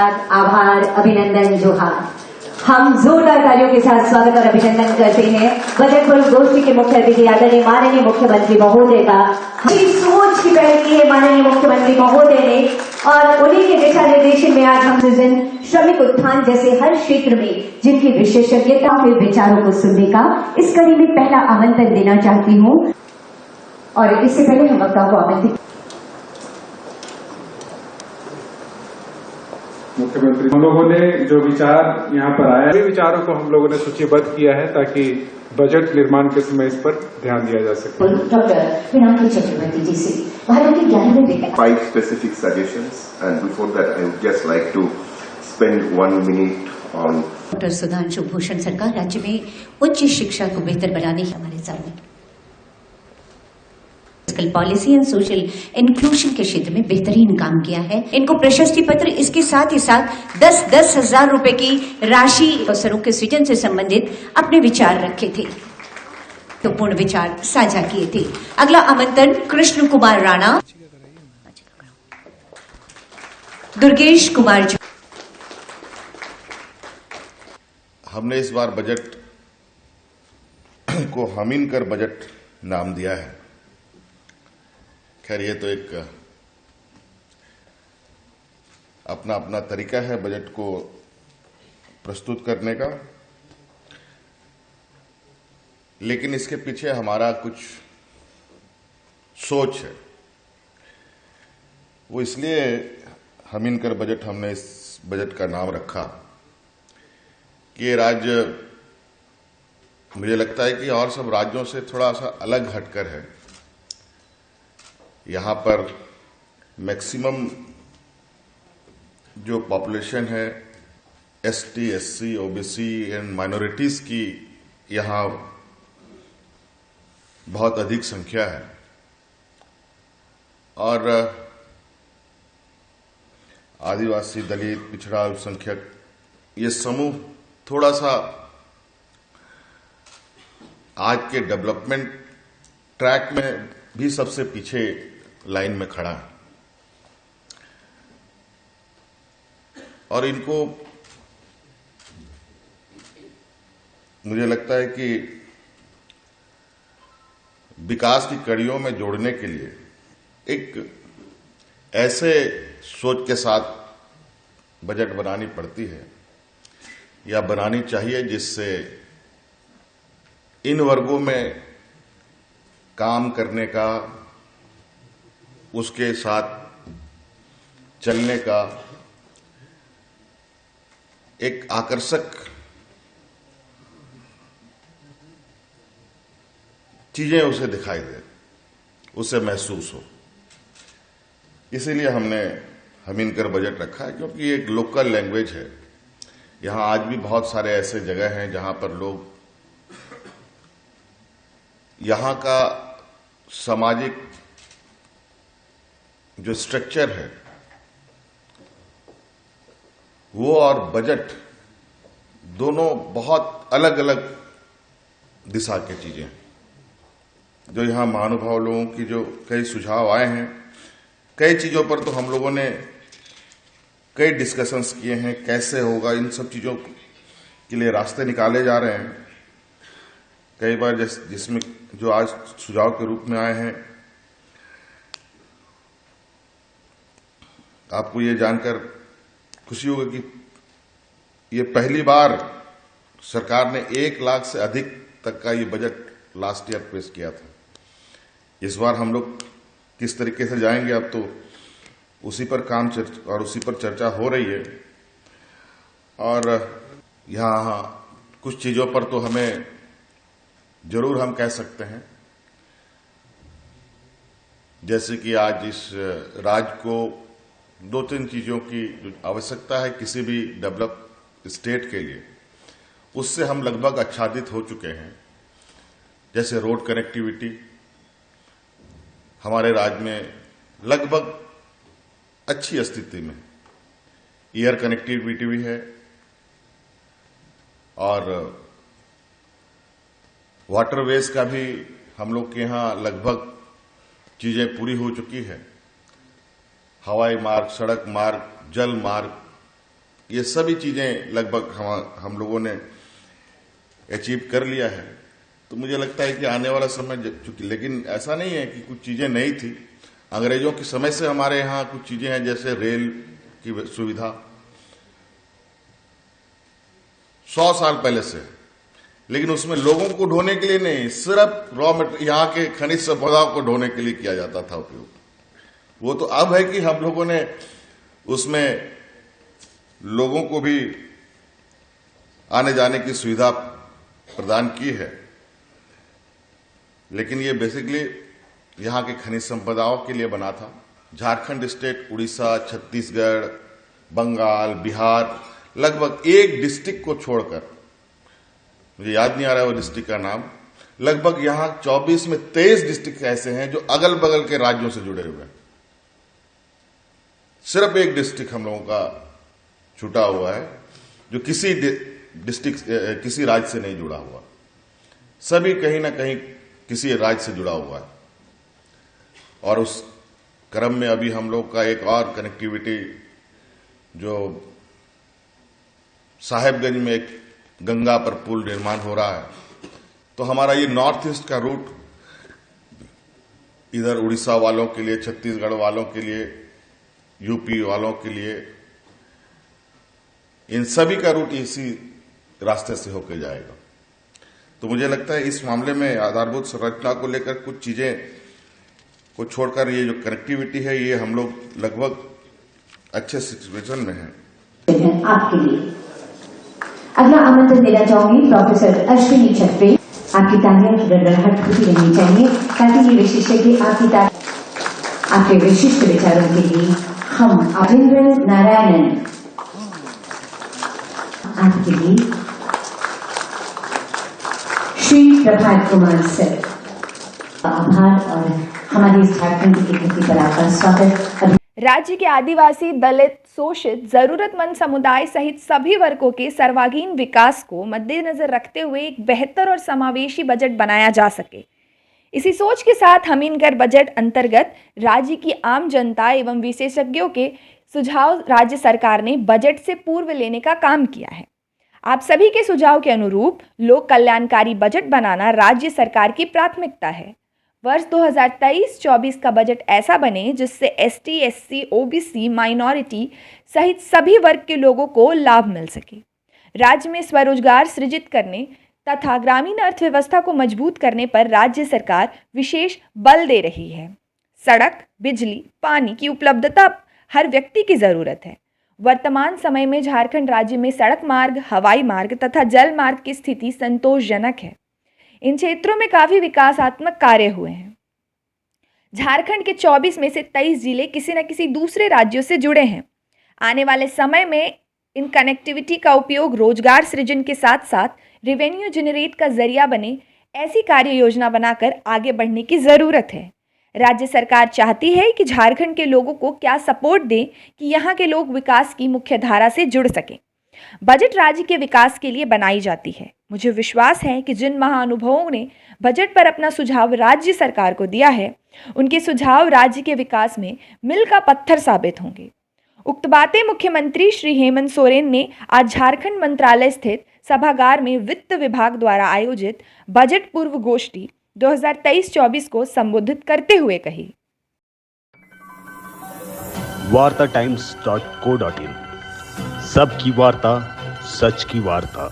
आभार, अभिनंदन, जोहार। हम जोरदार तालियों के साथ स्वागत और अभिनंदन करते हैं बजट पूर्व गोष्ठी के मुख्य अतिथि आदरणीय माननीय मुख्यमंत्री महोदय का। हमारी सोच की पहल की है माननीय मुख्यमंत्री महोदय ने और उन्हीं के दिशा निर्देशन में आज हम सृजन श्रमिक उत्थान जैसे हर क्षेत्र में जिनकी विशेषज्ञता है विचारों को सुनने का इस कड़ी में पहला आमंत्रण देना चाहती हूँ। और इससे पहले हम वक्ता को आमंत्रित मुख्यमंत्री हम लोगों ने जो विचार यहाँ पर आया है विचारों को हम लोगों ने सूचीबद्ध किया है ताकि बजट निर्माण के समय इस पर ध्यान दिया जा सके। डॉक्टर पिनाकी चक्रवर्ती जी से भारत के 11वें 5 specific suggestions, and before that I would just like to spend 1 minute on doctor Sudhanshu Bhushan सरकार राज्य में उच्च शिक्षा को बेहतर बनाने की हमारे सामने पॉलिसी एंड सोशल इंक्लूजन के क्षेत्र में बेहतरीन काम किया है। इनको प्रशस्ति पत्र इसके साथ ही साथ 10-10 हजार रुपए की राशि अवसरों के सृजन से संबंधित अपने विचार रखे थे तो पूर्ण विचार साझा किए थे। अगला आमंत्रण कृष्ण कुमार राणा, दुर्गेश कुमार। हमने इस बार बजट को हमीन कर बजट नाम दिया है। खैर ये तो एक अपना अपना तरीका है बजट को प्रस्तुत करने का, लेकिन इसके पीछे हमारा कुछ सोच है। वो इसलिए हमीन कर बजट हमने इस बजट का नाम रखा कि ये राज्य मुझे लगता है कि और सब राज्यों से थोड़ा सा अलग हटकर है। यहाँ पर मैक्सिमम जो पॉपुलेशन है ST, SC, OBC and minorities की यहाँ बहुत अधिक संख्या है और आदिवासी, दलित, पिछड़ा अल्पसंख्यक ये समूह थोड़ा सा आज के डेवलपमेंट ट्रैक में भी सबसे पीछे लाइन में खड़ा है और इनको मुझे लगता है कि विकास की कड़ियों में जोड़ने के लिए एक ऐसे सोच के साथ बजट बनानी पड़ती है या बनानी चाहिए जिससे इन वर्गों में काम करने का, उसके साथ चलने का एक आकर्षक चीजें उसे दिखाई दे, उसे महसूस हो। इसीलिए हमने हमीन कर बजट रखा है क्योंकि ये एक लोकल लैंग्वेज है। यहां आज भी बहुत सारे ऐसे जगह हैं जहां पर लोग यहां का सामाजिक जो स्ट्रक्चर है वो और बजट दोनों बहुत अलग अलग दिशा की चीजें हैं। जो यहां महानुभाव लोगों की जो कई सुझाव आए हैं, कई चीजों पर तो हम लोगों ने कई डिस्कशंस किए हैं, कैसे होगा, इन सब चीजों के लिए रास्ते निकाले जा रहे हैं। कई बार जिसमें जो आज सुझाव के रूप में आए हैं, आपको ये जानकर खुशी होगी कि ये पहली बार सरकार ने 1 लाख से अधिक तक का ये बजट लास्ट ईयर पेश किया था। इस बार हम लोग किस तरीके से जाएंगे अब तो उसी पर काम और उसी पर चर्चा हो रही है। और यहाँ कुछ चीजों पर तो हमें जरूर हम कह सकते हैं, जैसे कि आज इस राज्य को 2-3 चीजों की जो आवश्यकता है किसी भी डेवलप स्टेट के लिए, उससे हम लगभग आच्छादित हो चुके हैं। जैसे रोड कनेक्टिविटी हमारे राज्य में लगभग अच्छी स्थिति में, एयर कनेक्टिविटी भी है और वाटरवेज का भी हम लोग के यहाँ लगभग चीजें पूरी हो चुकी है। हवाई मार्ग, सड़क मार्ग, जल मार्ग ये सभी चीजें लगभग हम लोगों ने अचीव कर लिया है। तो मुझे लगता है कि आने वाला समय चूंकि, लेकिन ऐसा नहीं है कि कुछ चीजें नहीं थी। अंग्रेजों के समय से हमारे यहाँ कुछ चीजें हैं, जैसे रेल की सुविधा 100 साल पहले से, लेकिन उसमें लोगों को ढोने के लिए नहीं, सिर्फ रॉ मटेरियल यहाँ के खनिज संपदाओं को ढोने के लिए किया जाता था उपयोग। वो तो अब है कि हम लोगों ने उसमें लोगों को भी आने जाने की सुविधा प्रदान की है, लेकिन ये बेसिकली यहाँ के खनिज संपदाओं के लिए बना था। झारखंड स्टेट, उड़ीसा, छत्तीसगढ़, बंगाल, बिहार, लगभग एक डिस्ट्रिक्ट को छोड़कर, मुझे याद नहीं आ रहा है वो डिस्ट्रिक्ट का नाम, लगभग यहाँ 24 में 23 डिस्ट्रिक्ट ऐसे हैं जो अगल बगल के राज्यों से जुड़े हुए हैं। सिर्फ एक डिस्ट्रिक्ट हम लोगों का छूटा हुआ है जो किसी डिस्ट्रिक्ट, किसी राज्य से नहीं जुड़ा हुआ। सभी कहीं ना कहीं किसी राज्य से जुड़ा हुआ है। और उस क्रम में अभी हम लोग का एक और कनेक्टिविटी, जो साहेबगंज में एक गंगा पर पुल निर्माण हो रहा है, तो हमारा ये नॉर्थ ईस्ट का रूट इधर उड़ीसा वालों के लिए, छत्तीसगढ़ वालों के लिए, यूपी वालों के लिए, इन सभी का रूट इसी रास्ते से होकर जाएगा। तो मुझे लगता है इस मामले में आधारभूत संरचना को लेकर कुछ चीजें को छोड़कर ये जो कनेक्टिविटी है, ये हम लोग लगभग अच्छे सिचुएशन में हैं। आपके लिए अगला आमंत्रण देना चाहूंगी प्रोफेसर अश्विनी छत्री। आपकी तालियां की गड़गड़ाहट होती रहनी चाहिए ताकि ये विशेषज्ञ आपके विशिष्ट विचारों के लिए हम अभिंद्र नारायणन आपके लिए श्री प्रभात कुमार सर आभार और हमारी इस झारखंड की धरती पर आपका स्वागत। राज्य के आदिवासी, दलित, शोषित, जरूरतमंद समुदाय सहित सभी वर्गों के सर्वांगीण विकास को मद्देनजर रखते हुए एक बेहतर और समावेशी बजट बनाया जा सके, इसी सोच के साथ हमीरगढ़ बजट अंतर्गत राज्य की आम जनता एवं विशेषज्ञों के सुझाव राज्य सरकार ने बजट से पूर्व लेने का काम किया है। आप सभी के सुझाव के अनुरूप लोक कल्याणकारी बजट बनाना राज्य सरकार की प्राथमिकता है। वर्ष 2023-24 का बजट ऐसा बने जिससे एसटी, एससी, ओबीसी, माइनॉरिटी सहित सभी वर्ग के लोगों को लाभ मिल सके। राज्य में स्वरोजगार सृजित करने तथा ग्रामीण अर्थव्यवस्था को मजबूत करने पर राज्य सरकार विशेष बल दे रही है। सड़क, बिजली, पानी की उपलब्धता हर व्यक्ति की जरूरत है। वर्तमान समय में झारखंड राज्य में सड़क मार्ग, हवाई मार्ग तथा जल मार्ग की स्थिति संतोषजनक है। इन क्षेत्रों में काफी विकासात्मक कार्य हुए हैं। झारखंड के 24 में से 23 जिले किसी न किसी दूसरे राज्यों से जुड़े हैं। आने वाले समय में इन कनेक्टिविटी का उपयोग रोजगार सृजन के साथ साथ रेवेन्यू जनरेट का जरिया बने, ऐसी कार्य योजना बनाकर आगे बढ़ने की जरूरत है। राज्य सरकार चाहती है कि झारखंड के लोगों को क्या सपोर्ट दें कि यहाँ के लोग विकास की मुख्य धारा से जुड़ सकें। बजट राज्य के विकास के लिए बनाई जाती है। मुझे विश्वास है कि जिन महाअनुभवों ने बजट पर अपना सुझाव राज्य सरकार को दिया है, उनके सुझाव राज्य के विकास में मील का पत्थर साबित होंगे। उक्त बातें मुख्यमंत्री श्री हेमंत सोरेन ने आज झारखंड मंत्रालय स्थित सभागार में वित्त विभाग द्वारा आयोजित बजट पूर्व गोष्ठी 2023-24 को संबोधित करते हुए कही। wartatimes.co.in सबकी वार्ता, सच की वार्ता।